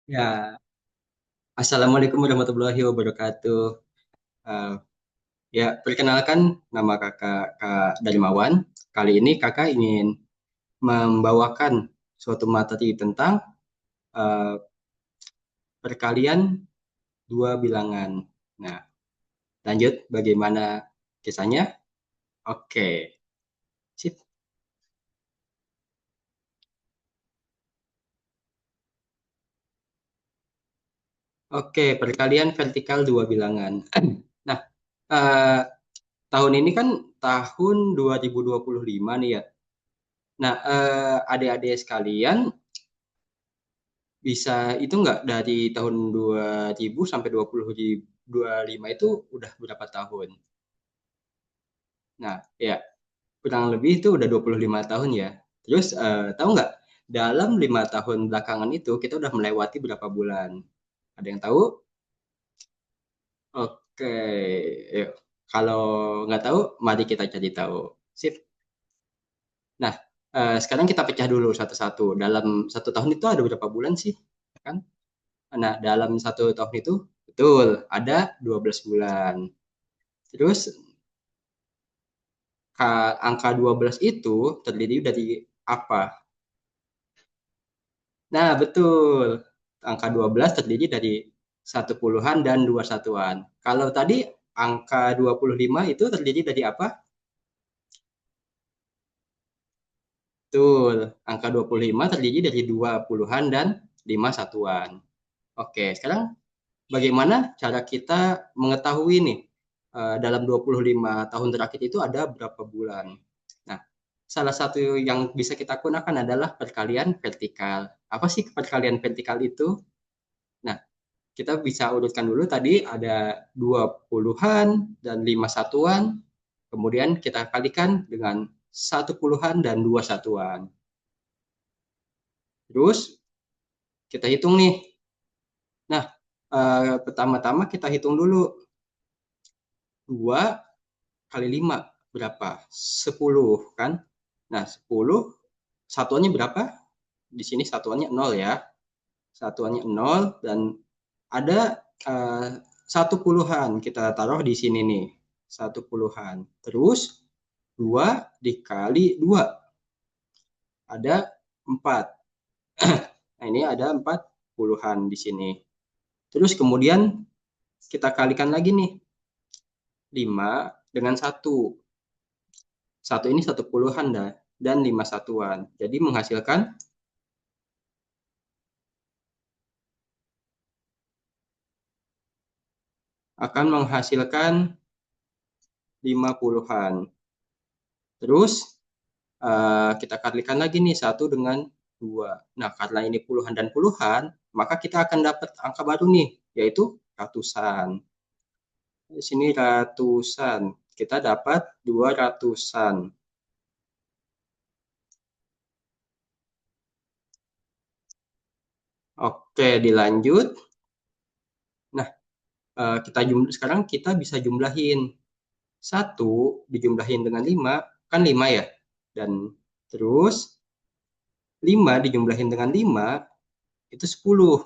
Ya, Assalamualaikum warahmatullahi wabarakatuh. Eh, ya, perkenalkan nama kakak Kak Darmawan. Kali ini kakak ingin membawakan suatu materi tentang eh, perkalian dua bilangan. Nah, lanjut bagaimana kisahnya? Oke, sip. Oke, perkalian vertikal dua bilangan. Nah, eh, tahun ini kan tahun 2025 nih ya. Nah, adik-adik sekalian bisa itu nggak dari tahun 2000 sampai 2025 itu udah berapa tahun? Nah, ya kurang lebih itu udah 25 tahun ya. Terus tahu nggak dalam 5 tahun belakangan itu kita udah melewati berapa bulan? Ada yang tahu? Oke, yuk. Kalau nggak tahu, mari kita cari tahu. Sip. Nah, sekarang kita pecah dulu satu-satu. Dalam satu tahun itu ada berapa bulan sih? Kan? Nah, dalam satu tahun itu, betul, ada 12 bulan. Terus angka 12 itu terdiri dari apa? Nah, betul. Angka 12 terdiri dari satu puluhan dan dua satuan. Kalau tadi angka 25 itu terdiri dari apa? Betul. Angka 25 terdiri dari dua puluhan dan lima satuan. Oke, sekarang bagaimana cara kita mengetahui nih dalam 25 tahun terakhir itu ada berapa bulan? Nah, salah satu yang bisa kita gunakan adalah perkalian vertikal. Apa sih perkalian vertikal itu? Nah, kita bisa urutkan dulu tadi ada dua puluhan dan lima satuan, kemudian kita kalikan dengan satu puluhan dan dua satuan. Terus kita hitung nih. Nah, pertama-tama kita hitung dulu 2 kali 5 berapa? 10 kan? Nah, 10 satuannya berapa? Di sini satuannya 0 ya. Satuannya 0 dan ada satu puluhan. Kita taruh di sini nih. Satu puluhan. Terus 2 dikali 2 ada 4. Nah, ini ada 4 puluhan di sini. Terus kemudian kita kalikan lagi nih. 5 dengan satu. Satu ini satu puluhan dah dan 5 satuan. Jadi menghasilkan akan menghasilkan 5 puluhan. Terus kita kalikan lagi nih satu dengan 2. Nah, karena ini puluhan dan puluhan, maka kita akan dapat angka baru nih, yaitu ratusan. Di sini ratusan. Kita dapat 200-an. Oke, dilanjut. Nah, sekarang kita bisa jumlahin. Satu dijumlahin dengan 5 kan 5 ya. Dan terus 5 dijumlahin dengan 5 itu 10.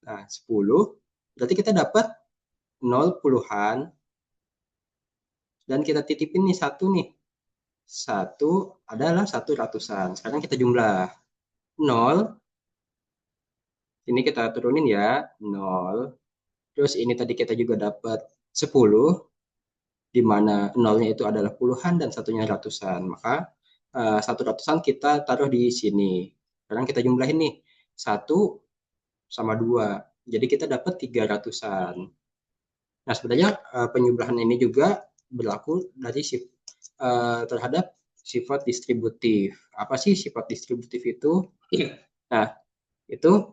Nah, 10 berarti kita dapat 0 puluhan dan kita titipin nih satu nih. Satu adalah satu ratusan. Sekarang kita jumlah 0, ini kita turunin ya, 0. Terus ini tadi kita juga dapat 10, di mana nolnya itu adalah puluhan dan satunya ratusan. Maka satu ratusan kita taruh di sini. Sekarang kita jumlahin nih, satu sama 2. Jadi kita dapat 300-an. Nah, sebenarnya penjumlahan ini juga berlaku dari terhadap sifat distributif. Apa sih sifat distributif itu? Nah, itu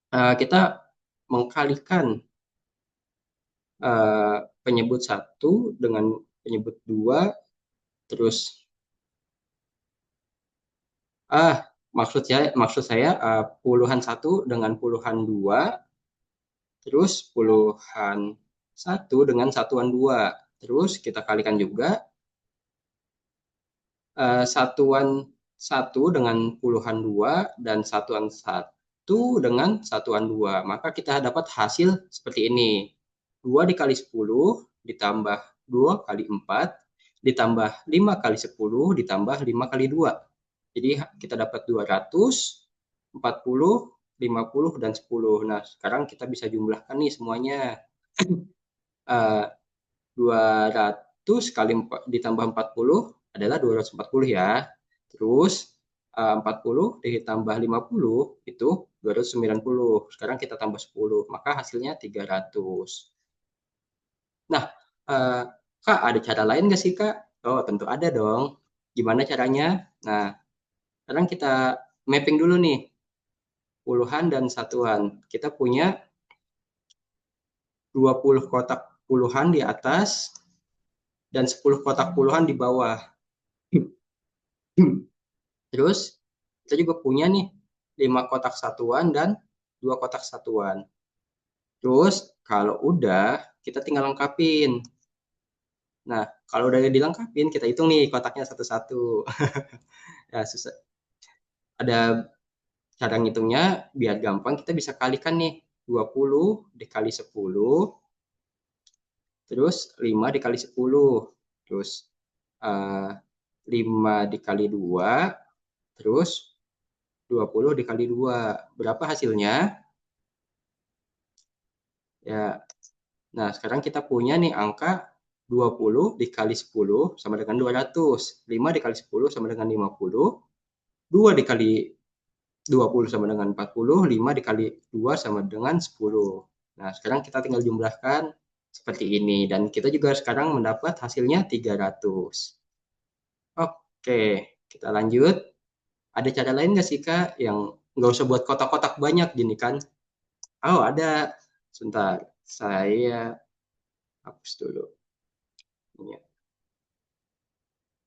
kita mengkalikan penyebut satu dengan penyebut dua, terus ah maksud saya puluhan satu dengan puluhan dua, terus puluhan satu dengan satuan dua, terus kita kalikan juga satuan satu dengan puluhan dua dan satuan satu 1 dengan satuan 2. Maka kita dapat hasil seperti ini. 2 dikali 10 ditambah 2 kali 4 ditambah 5 kali 10 ditambah 5 kali 2. Jadi kita dapat 200, 40, 50, dan 10. Nah, sekarang kita bisa jumlahkan nih semuanya. 200 kali ditambah 40 adalah 240 ya. Terus 40 ditambah 50 itu 290. Sekarang kita tambah 10, maka hasilnya 300. Nah, Kak, ada cara lain nggak sih, Kak? Oh, tentu ada dong. Gimana caranya? Nah, sekarang kita mapping dulu nih, puluhan dan satuan. Kita punya 20 kotak puluhan di atas dan 10 kotak puluhan di bawah. Terus kita juga punya nih 5 kotak satuan dan 2 kotak satuan. Terus kalau udah, kita tinggal lengkapin. Nah, kalau udah dilengkapin, kita hitung nih kotaknya satu-satu. Ya, susah. Ada cara ngitungnya biar gampang, kita bisa kalikan nih. 20 dikali 10, terus 5 dikali 10, terus 5 dikali 2, terus 20 dikali 2. Berapa hasilnya? Ya, nah sekarang kita punya nih angka 20 dikali 10 sama dengan 200. 5 dikali 10 sama dengan 50. 2 dikali 20 sama dengan 40. 5 dikali 2 sama dengan 10. Nah, sekarang kita tinggal jumlahkan seperti ini. Dan kita juga sekarang mendapat hasilnya 300. Oke, kita lanjut. Ada cara lain nggak sih, Kak, yang nggak usah buat kotak-kotak banyak gini kan? Oh, ada. Sebentar, saya hapus dulu. Ya.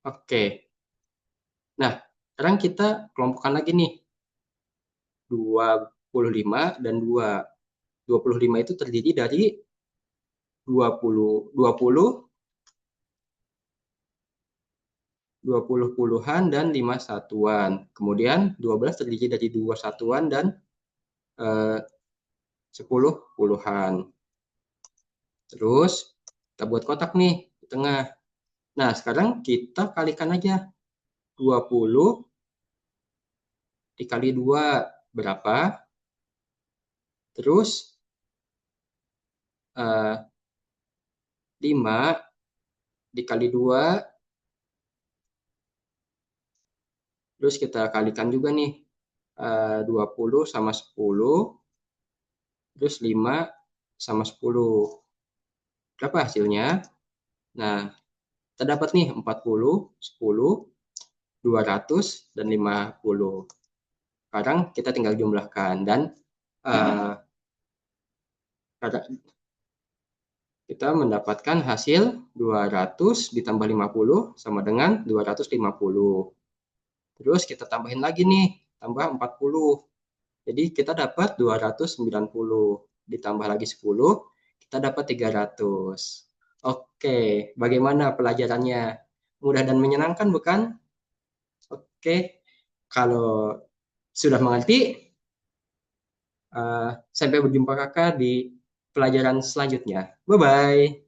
Oke. Nah, sekarang kita kelompokkan lagi nih. 25 dan 2. 25 itu terdiri dari 20 puluhan dan 5 satuan. Kemudian 12 terdiri dari 2 satuan dan 10 puluhan. Terus kita buat kotak nih di tengah. Nah, sekarang kita kalikan aja. 20 dikali 2 berapa? Terus 5 dikali 2, terus kita kalikan juga nih 20 sama 10, terus 5 sama 10. Berapa hasilnya? Nah, kita dapat nih 40, 10, 200, dan 50. Sekarang kita tinggal jumlahkan dan kita mendapatkan hasil 200 ditambah 50 sama dengan 250. Terus kita tambahin lagi nih, tambah 40. Jadi kita dapat 290 ditambah lagi 10, kita dapat 300. Oke, bagaimana pelajarannya? Mudah dan menyenangkan bukan? Oke, kalau sudah mengerti, sampai berjumpa kakak di pelajaran selanjutnya. Bye-bye.